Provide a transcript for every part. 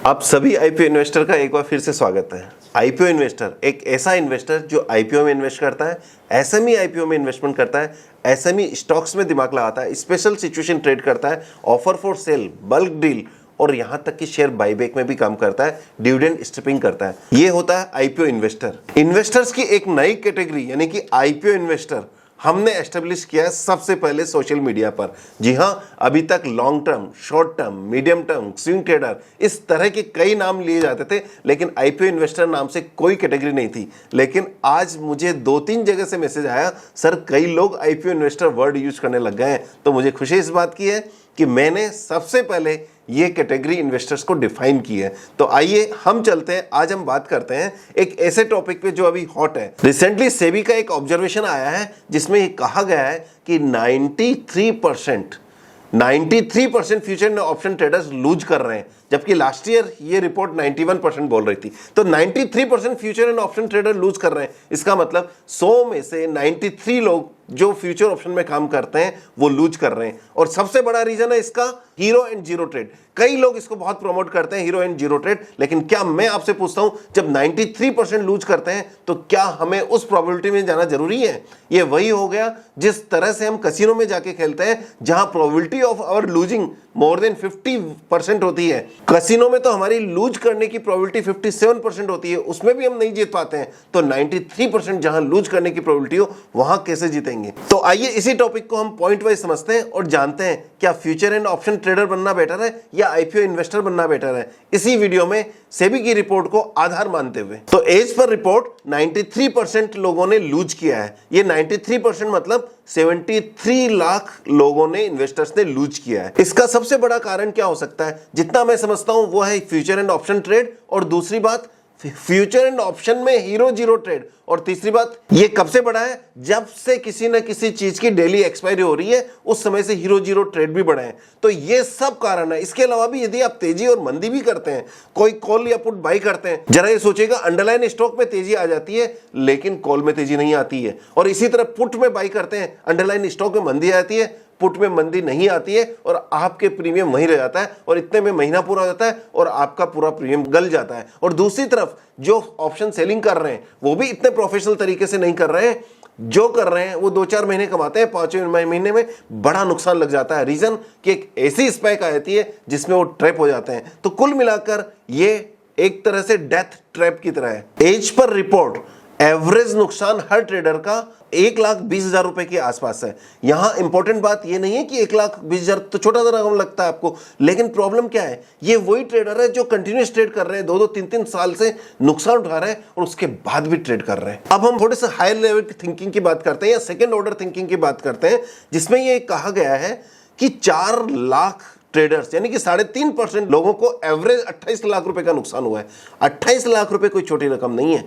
आप सभी IPO investor का एक बार फिर से स्वागत है। आईपीओ इन्वेस्टर एक ऐसा इन्वेस्टर जो आईपीओ में इन्वेस्ट करता है, एसएमई आईपीओ में इन्वेस्टमेंट करता है, एसएमई स्टॉक्स में दिमाग लगाता है, स्पेशल सिचुएशन ट्रेड करता है, offer for sale, bulk deal और यहां तक कि शेयर बाईबैक में भी काम करता है, डिविडेंड स्ट्रिपिंग करता है। ये होता है आईपीओ इन्वेस्टर। इन्वेस्टर्स की एक नई कैटेगरी यानी कि आईपीओ इन्वेस्टर हमने एस्टेब्लिश किया है सबसे पहले सोशल मीडिया पर। जी हां, अभी तक long term, short term, medium term, swing trader इस तरह के कई नाम लिए जाते थे, लेकिन आईपीओ इन्वेस्टर नाम से कोई कैटेगरी नहीं थी। लेकिन आज मुझे 2-3 जगह से मैसेज आया, सर कई लोग आईपीओ इन्वेस्टर वर्ड यूज करने लग गए हैं। तो मुझे खुशी इस बात की है कि मैंने सबसे पहले ये कैटेगरी इन्वेस्टर्स को डिफाइन की है। तो आइए हम चलते हैं, आज हम बात करते हैं एक ऐसे टॉपिक पे जो अभी हॉट है। रिसेंटली सेबी का एक ऑब्जर्वेशन आया है जिसमें ये कहा गया है कि 93% future and option traders lose कर रहे हैं, जबकि लास्ट ईयर ये रिपोर्ट 91% बोल रही थी। तो 93% future and option trader lose कर रहे हैं। इसका मतलब 100 में से 93 लोग जो फ्यूचर ऑप्शन में काम करते हैं वो लूज कर रहे हैं। और सबसे बड़ा रीजन है इसका हीरो एंड जीरो ट्रेड। कई लोग इसको बहुत प्रमोट करते हैं, हीरो एंड जीरो ट्रेड, लेकिन क्या मैं आपसे पूछता हूं, जब 93% लूज करते हैं तो क्या हमें उस प्रोबेबिलिटी में जाना जरूरी है? ये वही हो गया जिस तरह से हम कैसीनो में जाके खेलते हैं, जहां probability of our losing more than 50% होती है। कैसीनो में तो हमारी लूज करने की प्रोबेबिलिटी 57% होती है, उसमें भी हम नहीं जीत पाते हैं। तो 93% जहां लूज करने की प्रोबेबिलिटी हो वहां कैसे जीतेंगे? तो आइए इसी टॉपिक को हम पॉइंट वाइज समझते हैं और जानते हैं क्या फ्यूचर एंड ऑप्शन ट्रेडर बनना बेटर है या आईपीओ इन्वेस्टर बनना बेटर है, इसी वीडियो में सेबी की रिपोर्ट को आधार मानते हुए। तो एज पर रिपोर्ट 93% लोगों ने लूज किया है। ये 93% मतलब 73 लाख लोगों ने, इन्वेस्टर्स ने लूज किया है। इसका सबसे बड़ा कारण क्या हो सकता है? जितना मैं समझता हूं वो है फ्यूचर एंड ऑप्शन ट्रेड, और दूसरी बात फ्यूचर एंड ऑप्शन में हीरो जीरो ट्रेड, और तीसरी बात ये कब से बढ़ा है? जब से किसी न किसी चीज की डेली एक्सपायरी हो रही है उस समय से हीरो जीरो ट्रेड भी बढ़े हैं। तो ये सब कारण है। इसके अलावा भी यदि आप तेजी और मंदी भी करते हैं, कोई कॉल या पुट बाई करते हैं, जरा ये सोचिएगा अंडरलाइन स्टॉक में तेजी आ जाती है लेकिन कॉल में तेजी नहीं आती है, और इसी तरह पुट में बाई करते हैं, अंडरलाइन स्टॉक में मंदी आती है, पुट में मंदी नहीं आती है और आपके प्रीमियम वहीं रह जाता है, और इतने में महीना पूरा हो जाता है और आपका पूरा प्रीमियम गल जाता है। और दूसरी तरफ जो ऑप्शन सेलिंग कर रहे हैं वो भी इतने प्रोफेशनल तरीके से नहीं कर रहे हैं। जो कर रहे हैं वो 2-4 महीने कमाते हैं, 5वें महीने में बड़ा नुकसान लग जाता है। रीजन कि एक ऐसी स्पाइक आ जाती है जिसमें वो ट्रैप हो जाते हैं। तो कुल मिलाकर ये एक तरह से डेथ ट्रैप की तरह है। एज पर रिपोर्ट एवरेज नुकसान हर ट्रेडर का 1,20,000 रुपए के आसपास है। यहां इंपॉर्टेंट बात यह नहीं है कि 1,20,000 तो छोटा सा रकम लगता है आपको, लेकिन प्रॉब्लम क्या है? ये वही ट्रेडर है जो कंटिन्यूस ट्रेड कर रहे हैं, 2-2, 3-3 साल से नुकसान उठा रहे हैं और उसके बाद भी ट्रेड कर रहे हैं। अब हम थोड़े से हायर लेवल की थिंकिंग की बात करते हैं या सेकेंड ऑर्डर थिंकिंग की बात करते हैं, जिसमें यह कहा गया है कि 4 लाख ट्रेडर्स यानी कि 3.5% लोगों को एवरेज 28 लाख रुपए का नुकसान हुआ है। 28 लाख रुपए कोई छोटी रकम नहीं है,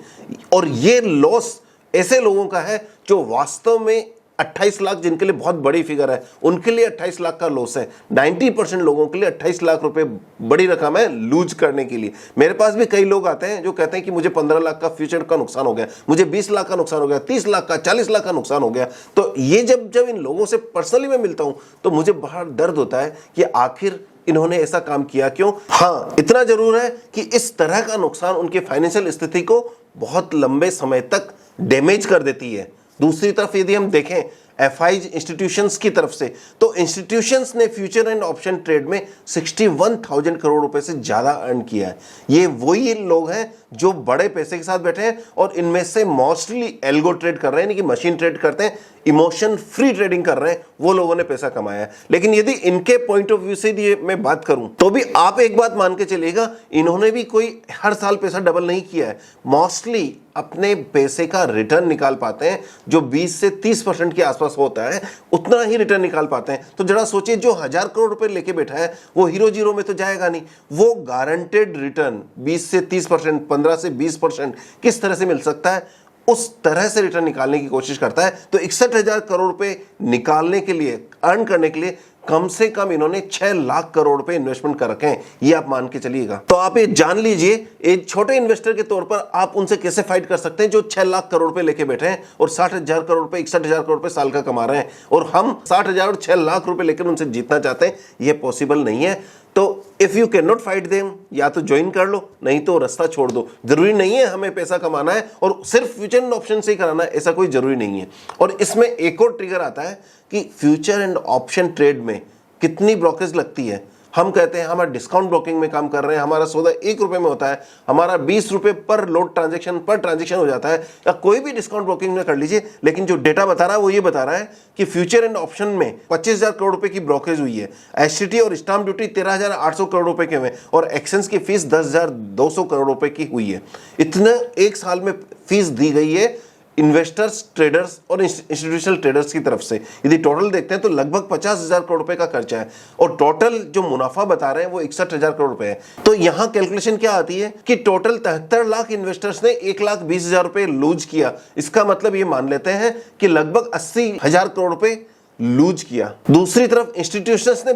और ये लॉस ऐसे लोगों का है जो वास्तव में 28 लाख, जिनके लिए बहुत बड़ी फिगर है, उनके लिए 28 लाख का लॉस है। 90% लोगों के लिए 28 लाख रुपए बड़ी रकम है लूज करने के लिए। मेरे पास भी कई लोग आते हैं जो कहते हैं कि मुझे 15 लाख का फ्यूचर का नुकसान हो गया, मुझे 20 लाख का नुकसान हो गया, 30 लाख का, 40 लाख का नुकसान हो गया। तो ये जब इन लोगों से पर्सनली मैं मिलता हूं तो मुझे बड़ा दर्द होता है कि आखिर इन्होंने ऐसा काम किया क्यों। हाँ, इतना जरूर है कि इस तरह का नुकसान उनके फाइनेंशियल स्थिति को बहुत लंबे समय तक डैमेज कर देती है। दूसरी तरफ यदि हम देखें एफआईज इंस्टीट्यूशंस की तरफ से, तो इंस्टीट्यूशंस ने फ्यूचर एंड ऑप्शन ट्रेड में 61,000 करोड़ रुपए से ज्यादा अर्न किया है। ये वही लोग हैं जो बड़े पैसे के साथ बैठे हैं, और इनमें से मोस्टली एल्गो ट्रेड कर रहे हैं, यानी कि मशीन ट्रेड करते हैं, इमोशन फ्री ट्रेडिंग कर रहे हैं, वो लोगों ने पैसा कमाया है। लेकिन यदि इनके पॉइंट ऑफ व्यू से यदि मैं बात करूं तो भी आप एक बात मान के चलिएगा, इन्होंने भी कोई हर साल पैसा डबल नहीं किया है। मोस्टली अपने पैसे का रिटर्न निकाल पाते हैं, जो 20 से 30% के आसपास होता है, उतना ही रिटर्न निकाल पाते हैं। तो जरा सोचिए, जो 1000 करोड़ रुपए लेके बैठा है वो हीरो जीरो में तो जाएगा नहीं, वो गारंटेड रिटर्न 20 से 30%, 15 से 20% किस तरह से मिल सकता है, उस तरह से रिटर्न निकालने की कोशिश करता है। तो 61,000 करोड़ रुपए निकालने के लिए, अर्न करने के लिए कम से कम इन्होंने 6 लाख करोड़ रुपए इन्वेस्टमेंट कर रखे हैं, ये आप मान के चलिएगा। तो आप ये जान लीजिए, एक छोटे इन्वेस्टर के तौर पर आप उनसे कैसे फाइट कर सकते हैं जो 6 लाख करोड़ रुपए लेके बैठे हैं और 60,000 करोड़ रुपए, 61,000 करोड़ रुपए साल का कमा रहे हैं, और हम 60,000 और 6 लाख रुपए लेकर उनसे जीतना चाहते हैं। ये पॉसिबल नहीं है। तो if you can not fight them, या तो ज्वाइन कर लो, नहीं तो रास्ता छोड़ दो। जरूरी नहीं है हमें पैसा कमाना है और सिर्फ फ्यूचर एंड ऑप्शन से ही कराना है, ऐसा कोई जरूरी नहीं है। और इसमें एक और ट्रिगर आता है कि फ्यूचर एंड ऑप्शन ट्रेड में कितनी ब्रोकरेज लगती है। हम कहते हैं हमारा डिस्काउंट ब्रोकिंग में काम कर रहे हैं, हमारा सौदा 1 रुपए में होता है, हमारा 20 रुपए पर लोड ट्रांजेक्शन हो जाता है, या कोई भी डिस्काउंट ब्रोकिंग में कर लीजिए। लेकिन जो डेटा बता रहा है वो ये बता रहा है कि फ्यूचर एंड ऑप्शन में 25,000 करोड़ रुपए की ब्रोकरेज हुई है, एसटीटी और स्टाम्प ड्यूटी 13,800 करोड़ रुपए के हुए, और एक्सचेंज की फीस 10,200 करोड़ रुपए की हुई है। इतने एक साल में फीस दी गई है इन्वेस्टर्स, ट्रेडर्स और इंस्टीट्यूशनल ट्रेडर्स की तरफ से। यदि टोटल देखते हैं तो लगभग 50,000 करोड़ रुपए का खर्चा है, और टोटल जो मुनाफा बता रहे हैं वो 61,000 करोड़ रुपए है। तो यहां कैलकुलेशन क्या आती है कि टोटल 73 लाख इन्वेस्टर्स ने 1,20,000 रुपए लूज किया। इसका मतलब ये मान लेते हैं कि लगभग 80,000 करोड़ रुपए लूज किया। दूसरी तरफ इंस्टीट्यूशंस ने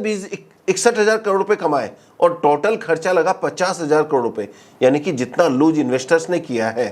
61,000 करोड़ रुपए कमाए और टोटल खर्चा लगा 50,000 करोड़ रुपए। यानी कि जितना लूज इन्वेस्टर्स ने किया है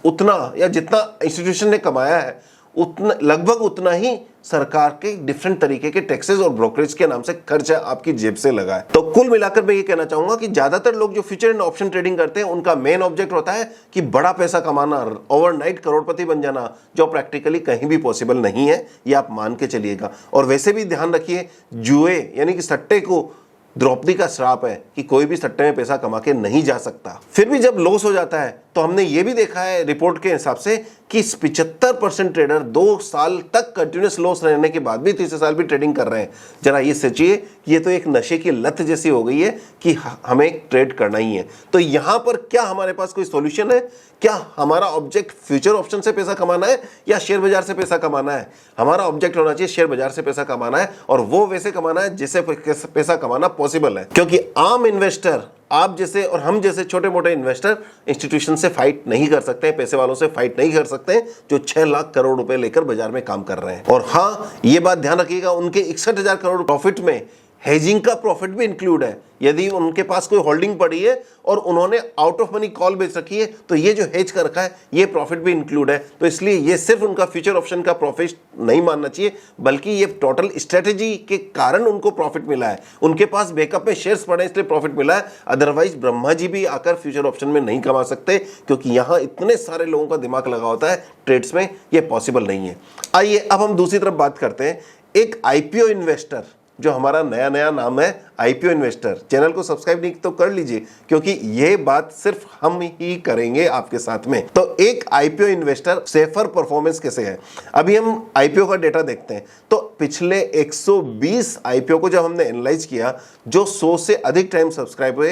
उतना, या जितना इंस्टीट्यूशन ने कमाया है उतना, लगभग उतना ही सरकार के डिफरेंट तरीके के टैक्सेस और ब्रोकरेज के नाम से खर्चा आपकी जेब से लगा है। तो कुल मिलाकर मैं ये कहना चाहूंगा कि ज्यादातर लोग जो फ्यूचर एंड ऑप्शन ट्रेडिंग करते हैं उनका मेन ऑब्जेक्ट होता है कि बड़ा पैसा कमाना, ओवरनाइट करोड़पति बन जाना, जो प्रैक्टिकली कहीं भी पॉसिबल नहीं है, ये आप मान के चलिएगा। और वैसे भी ध्यान रखिए, जुए यानी कि सट्टे को द्रौपदी का श्राप है कि कोई भी सट्टे में पैसा कमा के नहीं जा सकता। फिर भी जब लॉस हो जाता है तो हमने ये भी देखा है रिपोर्ट के हिसाब से कि 75% ट्रेडर 2 साल तक कंटिन्यूस लॉस रहने के बाद भी तीसरे साल भी ट्रेडिंग कर रहे हैं। जरा ये सोचिए कि ये तो एक नशे की लत जैसी हो गई है कि हमें ट्रेड करना ही है। तो यहां पर क्या हमारे पास कोई सॉल्यूशन है? क्या हमारा ऑब्जेक्ट फ्यूचर ऑप्शन से पैसा कमाना है या शेयर बाजार से पैसा कमाना है? हमारा ऑब्जेक्ट होना चाहिए शेयर बाजार से पैसा कमाना है, और वो वैसे कमाना है जिससे पैसा कमाना पॉसिबल है। क्योंकि आम इन्वेस्टर, आप जैसे और हम जैसे छोटे मोटे इन्वेस्टर इंस्टीट्यूशन से फाइट नहीं कर सकते हैं, पैसे वालों से फाइट नहीं कर सकते हैं जो 6 लाख करोड़ रुपए लेकर बाजार में काम कर रहे हैं। और हाँ, ये बात ध्यान रखिएगा, उनके 61,000 करोड़ प्रॉफिट में हेजिंग का प्रॉफिट भी इंक्लूड है। यदि उनके पास कोई होल्डिंग पड़ी है और उन्होंने आउट ऑफ मनी कॉल बेच रखी है तो ये जो हेज कर रखा है ये प्रॉफिट भी इंक्लूड है। तो इसलिए ये सिर्फ उनका फ्यूचर ऑप्शन का प्रॉफिट नहीं मानना चाहिए, बल्कि ये टोटल स्ट्रेटेजी के कारण उनको प्रॉफिट मिला है। उनके पास बैकअप में शेयर्स पड़े इसलिए प्रॉफिट मिला है, अदरवाइज ब्रह्मा जी भी आकर फ्यूचर ऑप्शन में नहीं कमा सकते, क्योंकि यहाँ इतने सारे लोगों का दिमाग लगा होता है ट्रेड्स में, ये पॉसिबल नहीं है। आइए अब हम दूसरी तरफ बात करते हैं। एक आईपीओ इन्वेस्टर, जो हमारा नया नाम है आईपीओ इन्वेस्टर, चैनल को सब्सक्राइब नहीं तो कर लीजिए, क्योंकि ये बात सिर्फ हम ही करेंगे आपके साथ में। तो एक आईपीओ इन्वेस्टर सेफर परफॉर्मेंस कैसे है? अभी हम आईपीओ का डेटा देखते हैं तो पिछले 120 आईपीओ को जब हमने एनालाइज किया, जो 100 से अधिक टाइम सब्सक्राइब हुए,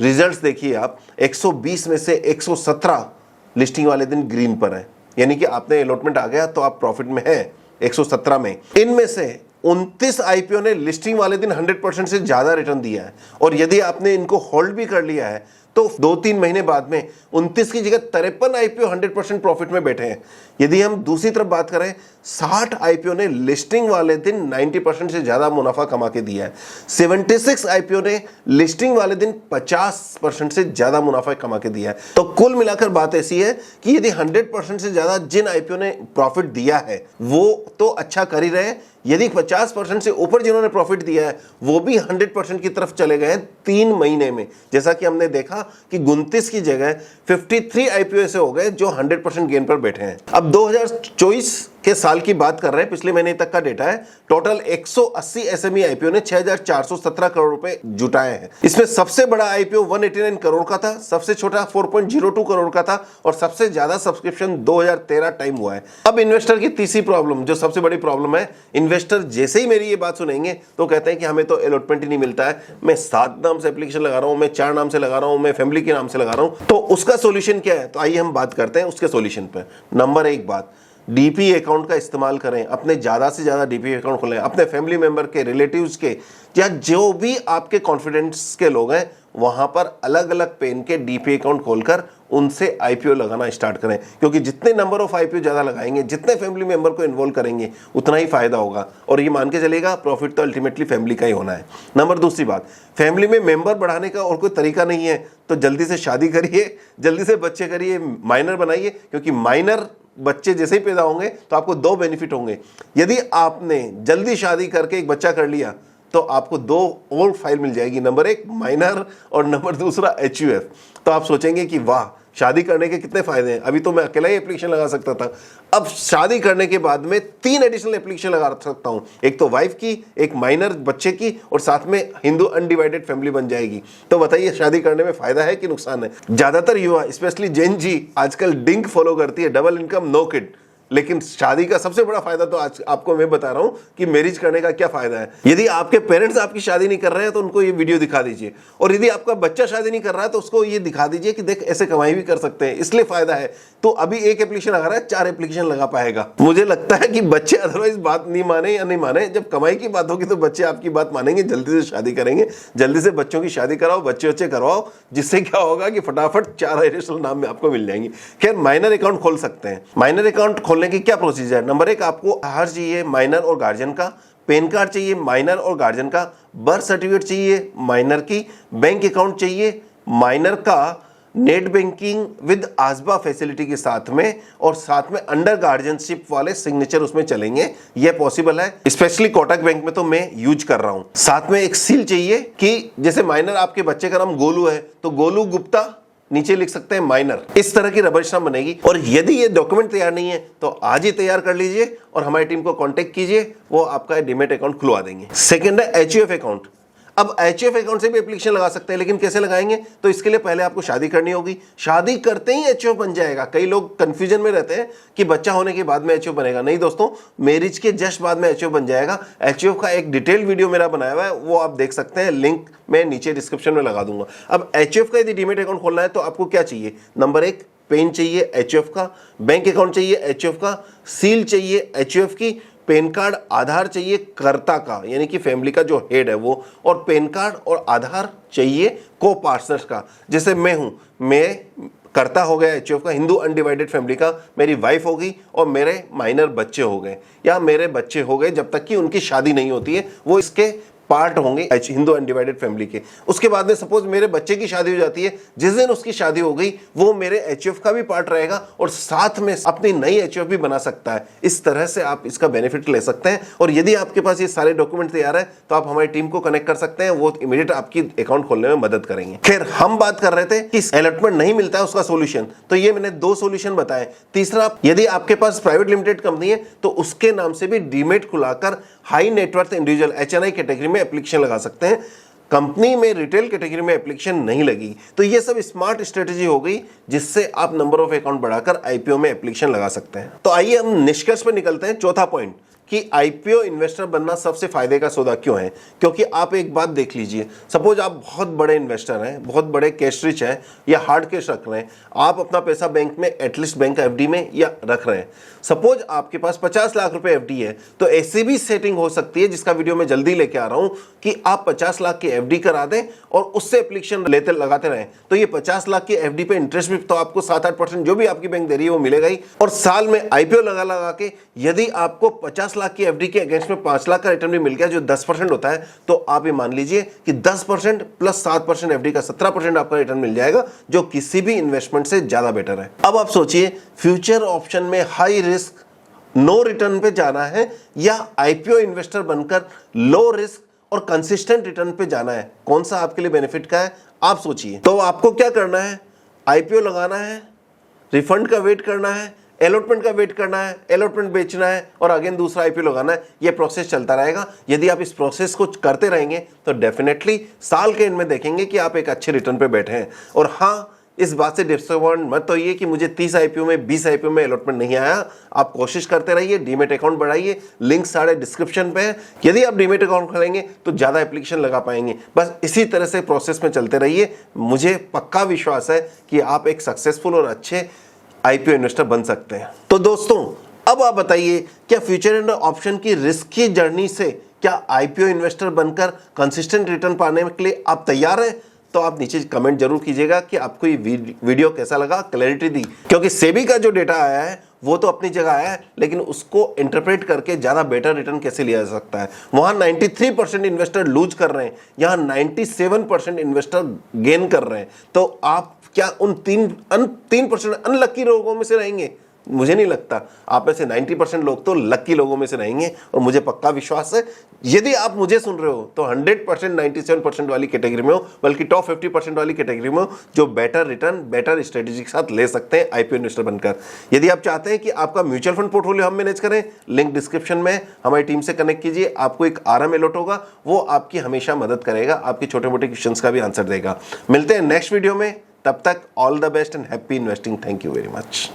रिजल्ट्स देखिए आप, 120 में से 117 लिस्टिंग वाले दिन ग्रीन पर है, यानी कि आपने अलॉटमेंट आ गया तो आप प्रॉफिट में है 117 में। इनमें से 29 आईपीओ ने लिस्टिंग वाले दिन 100% से ज्यादा रिटर्न दिया है, और यदि आपने इनको होल्ड भी कर लिया है तो 2-3 महीने बाद में 29 की जगह 53 आईपीओ 100% प्रॉफिट में बैठे हैं। यदि हम दूसरी तरफ बात करें, 60 आईपीओ ने लिस्टिंग वाले दिन 90% से ज्यादा मुनाफा कमा के दिया है। 76 आईपीओ ने लिस्टिंग वाले दिन 50% से ज्यादा मुनाफा कमा के दिया है। तो कुल मिलाकर बात ऐसी है कि यदि 100% से ज्यादा जिन आईपीओ ने प्रॉफिट दिया है वो तो अच्छा कर ही रहे हैं, यदि 50% से ऊपर जिन्होंने प्रॉफिट दिया है वो भी 100% की तरफ चले गए हैं 3 महीने में। जैसा कि हमने देखा कि 29 की जगह 53 आईपीओ ऐसे हो गए जो 100% गेन पर बैठे हैं। अब 2024 के साल की बात कर रहे हैं, पिछले महीने तक का डेटा है। टोटल 180 एसएमई आईपीओ ने 6,417 करोड़ रुपए जुटाए हैं। इसमें सबसे बड़ा आईपीओ 189 करोड़ का था, सबसे छोटा 4.02 करोड़ का था, और सबसे ज्यादा सब्सक्रिप्शन 2013 टाइम हुआ है। अब इन्वेस्टर की तीसरी प्रॉब्लम, जो सबसे बड़ी प्रॉब्लम है, इन्वेस्टर जैसे ही मेरी ये बात सुनेंगे तो कहते हैं कि हमें तो अलॉटमेंट ही नहीं मिलता है, मैं 7 नाम से एप्लीकेशन लगा रहा हूं, मैं 4 नाम से लगा रहा हूं, मैं फैमिली के नाम से लगा रहा हूं। तो उसका सोल्यूशन क्या है? तो आइए हम बात करते हैं उसके सोल्यूशन पर। नंबर 1 बात, डीपी अकाउंट का इस्तेमाल करें। अपने ज़्यादा से ज़्यादा डीपी अकाउंट खोलें, अपने फैमिली मेंबर के, रिलेटिव्स के, या जो भी आपके कॉन्फिडेंस के लोग हैं वहां पर अलग अलग पेन के डीपी अकाउंट खोलकर उनसे आईपीओ लगाना स्टार्ट करें, क्योंकि जितने नंबर ऑफ आईपीओ ज़्यादा लगाएंगे, जितने फैमिली मेंबर को इन्वॉल्व करेंगे, उतना ही फायदा होगा। और ये मान के चलेगा प्रॉफिट तो अल्टीमेटली फैमिली का ही होना है। नंबर दूसरी बात, फैमिली में मेंबर बढ़ाने का और कोई तरीका नहीं है तो जल्दी से शादी करिए, जल्दी से बच्चे करिए, माइनर बनाइए, क्योंकि माइनर बच्चे जैसे ही पैदा होंगे तो आपको 2 बेनिफिट होंगे। यदि आपने जल्दी शादी करके एक बच्चा कर लिया तो आपको दो और फाइल मिल जाएगी, नंबर एक माइनर और नंबर दूसरा HUF। तो आप सोचेंगे कि वाह, शादी करने के कितने फायदे हैं, अभी तो मैं अकेला ही एप्लीकेशन लगा सकता था, अब शादी करने के बाद में 3 एडिशनल एप्लीकेशन लगा सकता हूं, एक तो वाइफ की, एक माइनर बच्चे की, और साथ में हिंदू अनडिवाइडेड फैमिली बन जाएगी। तो बताइए शादी करने में फायदा है कि नुकसान है? ज्यादातर युवा स्पेशली जेन जी आजकल डिंक फॉलो करती है, डबल इनकम नो किड, लेकिन शादी का सबसे बड़ा फायदा तो आज आपको मैं बता रहा हूं कि मैरिज करने का क्या फायदा है। यदि आपके पेरेंट्स आपकी शादी नहीं कर रहे हैं तो उनको ये वीडियो दिखा दीजिए, और यदि आपका बच्चा शादी नहीं कर रहा है तो उसको ये दिखा दीजिए कि देख ऐसे कमाई भी कर सकते हैं, इसलिए फायदा है। तो अभी एक एप्लीकेशन लगा रहा है, 4 एप्लीकेशन लगा पाएगा। मुझे लगता है कि बच्चे अदरवाइज बात नहीं माने या नहीं माने, जब कमाई की बात होगी तो बच्चे आपकी बात मानेंगे, जल्दी से शादी करेंगे, जल्दी से बच्चों की शादी कराओ, बच्चे करवाओ, जिससे क्या होगा कि फटाफट 4 एडिशनल नाम में आपको मिल जाएंगे। खैर, माइनर अकाउंट खोल सकते हैं। माइनर अकाउंट खोलने की क्या प्रोसीजर है? नंबर एक, आपको आधार चाहिए माइनर और गार्जियन का, पैन कार्ड चाहिए माइनर और गार्जियन का, बर्थ सर्टिफिकेट चाहिए माइनर की, बैंक अकाउंट चाहिए माइनर का, नेट बैंकिंग विद आसबा फैसिलिटी के साथ में, और साथ में अंडर गार्जियनशिप वाले सिग्नेचर उसमें चलेंगे। यह पॉसिबल है, स्पेशली कोटक बैंक में तो मैं यूज कर रहा हूं। साथ में एक सील चाहिए कि जैसे माइनर आपके बच्चे का नाम गोलू है तो गोलू गुप्ता, नीचे लिख सकते हैं माइनर, इस तरह की रबर स्टाम्प बनेगी। और यदि ये डॉक्यूमेंट तैयार नहीं है तो आज ही तैयार कर लीजिए और हमारी टीम को कांटेक्ट कीजिए, वो आपका डीमैट अकाउंट खुलवा देंगे। सेकंड है HUF अकाउंट। अब HUF अकाउंट से भी एप्लीकेशन लगा सकते हैं, लेकिन कैसे लगाएंगे? तो इसके लिए पहले आपको शादी करनी होगी, शादी करते ही HUF बन जाएगा। कई लोग कंफ्यूजन में रहते हैं कि बच्चा होने के बाद में HUF बनेगा। नहीं दोस्तों, मैरिज के जस्ट बाद में HUF बन जाएगा। HUF का एक डिटेल वीडियो मेरा बनाया हुआ है, वो आप देख सकते हैं, लिंक मैं नीचे डिस्क्रिप्शन में लगा दूंगा। अब HUF का यदि डीमैट अकाउंट खोलना है तो आपको क्या चाहिए? नंबर एक, पेन चाहिए HUF का, बैंक अकाउंट चाहिए HUF का, सील चाहिए HUF की, पैन कार्ड, आधार चाहिए कर्ता का, यानी कि फैमिली का जो हेड है वो, और पैन कार्ड और आधार चाहिए को पार्टनर्स का। जैसे मैं हूं, मैं कर्ता हो गया HUF का, हिंदू अनडिवाइडेड फैमिली का, मेरी वाइफ होगी और मेरे माइनर बच्चे हो गए, या मेरे बच्चे हो गए जब तक कि उनकी शादी नहीं होती है, वो इसके पार्ट होंगे हिंदू अनडिवाइडेड फैमिली के। उसके बाद में सपोज मेरे बच्चे की शादी हो जाती है, जिस दिन उसकी शादी हो गई वो मेरे HUF का भी पार्ट रहेगा और साथ में अपनी नई HUF भी बना सकता है। इस तरह से आप इसका बेनिफिट ले सकते हैं। और यदि आपके पास ये सारे डॉक्यूमेंट तैयार है तो आप हमारी टीम को कनेक्ट कर सकते हैं, वो इमीडिएट आपकी अकाउंट खोलने में मदद करेंगे। खैर, हम बात कर रहे थे कि अलॉटमेंट नहीं मिलता है उसका सोल्यूशन, तो ये मैंने 2 सोल्यूशन बताए। तीसरा, यदि आपके पास प्राइवेट लिमिटेड कंपनी है तो उसके नाम से भी डीमैट खुलाकर high net worth individual HNI category में एप्लीकेशन लगा सकते हैं। कंपनी में रिटेल कैटेगरी में एप्लीकेशन नहीं लगी। तो ये सब स्मार्ट स्ट्रेटेजी हो गई जिससे आप नंबर ऑफ अकाउंट बढ़ाकर IPO में एप्लीकेशन लगा सकते हैं। तो आइए हम निष्कर्ष पर निकलते हैं। चौथा पॉइंट कि IPO इन्वेस्टर बनना सबसे फायदे का सौदा क्यों है? क्योंकि आप एक बात देख लीजिए, सपोज आप बहुत बड़े इन्वेस्टर हैं, बहुत बड़े कैश रिच हैं या हार्ड कैश रख रहे हैं, आप अपना पैसा बैंक में एटलीस्ट बैंक FD में या रख रहे हैं। सपोज आपके पास 50 लाख रुपए FD है तो ऐसी भी सेटिंग हो सकती है, जिसका वीडियो मैं जल्दी लेके आ रहा हूं, कि आप 50 लाख की FD करा दें और उससे एप्लीकेशन लेते लगाते रहें। तो ये 50 लाख की FD पे इंटरेस्ट भी तो आपको 7-8% जो भी आपकी बैंक दे रही है वो मिलेगा ही। और साल में IPO लगा के यदि आपको 50 लाख की FD के अगेंस्ट में 5 लाख का रिटर्न भी मिल गया जो 10% होता है, तो आप ये मान लीजिए कि 10% प्लस 7% FD का 17% आपका रिटर्न मिल जाएगा, जो किसी भी इन्वेस्टमेंट से ज्यादा बेटर है। अब आप सोचिए, फ्यूचर ऑप्शन में हाई रिस्क नो रिटर्न पे जाना है या IPO इन्वेस्टर बनकर लो रिस्क और कंसिस्टेंट रिटर्न पे जाना है, कौन सा आपके लिए बेनिफिट का है? आप सोचिए। तो आपको क्या करना है? IPO लगाना है, रिफंड का वेट करना है, अलॉटमेंट का वेट करना है, अलॉटमेंट बेचना है और अगेन दूसरा IPO लगाना है। ये प्रोसेस चलता रहेगा। यदि आप इस प्रोसेस को करते रहेंगे तो डेफिनेटली साल के एंड में देखेंगे कि आप एक अच्छे रिटर्न पे बैठे हैं। और हाँ, इस बात से डिसअपॉइंट मत होइए कि मुझे 30 IPO में 20 IPO में अलॉटमेंट नहीं आया। आप कोशिश करते रहिए, डीमैट अकाउंट बढ़ाइए, लिंक सारे डिस्क्रिप्शन पे है। यदि आप डीमैट अकाउंट खोलेंगे तो ज़्यादा एप्लीकेशन लगा पाएंगे। बस इसी तरह से प्रोसेस में चलते रहिए। मुझे पक्का विश्वास है कि आप एक सक्सेसफुल और अच्छे IPO इन्वेस्टर बन सकते हैं। तो दोस्तों, अब आप बताइए, क्या फ्यूचर एंड ऑप्शन की रिस्की जर्नी से क्या IPO इन्वेस्टर बनकर कंसिस्टेंट रिटर्न पाने के लिए आप तैयार हैं? तो आप नीचे कमेंट जरूर कीजिएगा कि आपको ये वीडियो कैसा लगा, क्लैरिटी दी। क्योंकि सेबी का जो डेटा आया है वो तो अपनी जगह आया है, लेकिन उसको इंटरप्रेट करके ज़्यादा बेटर रिटर्न कैसे लिया जा सकता है। वहाँ 93% इन्वेस्टर लूज कर रहे हैं, यहाँ 97% इन्वेस्टर गेन कर रहे हैं। तो आप क्या उन 3% अनलक्की लोगों में से रहेंगे? मुझे नहीं लगता। आप में से 90% लोग तो लकी लोगों में से रहेंगे और मुझे पक्का विश्वास है यदि आप मुझे सुन रहे हो तो 100% 97% वाली कैटेगरी में हो, बल्कि टॉप 50% वाली कैटेगरी में हो, जो बेटर रिटर्न बेटर स्ट्रेटेजी के साथ ले सकते हैं आईपीओ इन्वेस्टर बनकर। यदि आप चाहते हैं कि आपका म्यूचुअल फंड पोर्टफोलियो हम मैनेज करें, लिंक डिस्क्रिप्शन में, हमारी टीम से कनेक्ट कीजिए। आपको एक आरएम अलॉट होगा, वो आपकी हमेशा मदद करेगा, आपके छोटे मोटे क्वेश्चंस का भी आंसर देगा। मिलते हैं नेक्स्ट वीडियो में, तब तक all the best and happy investing. Thank you very much.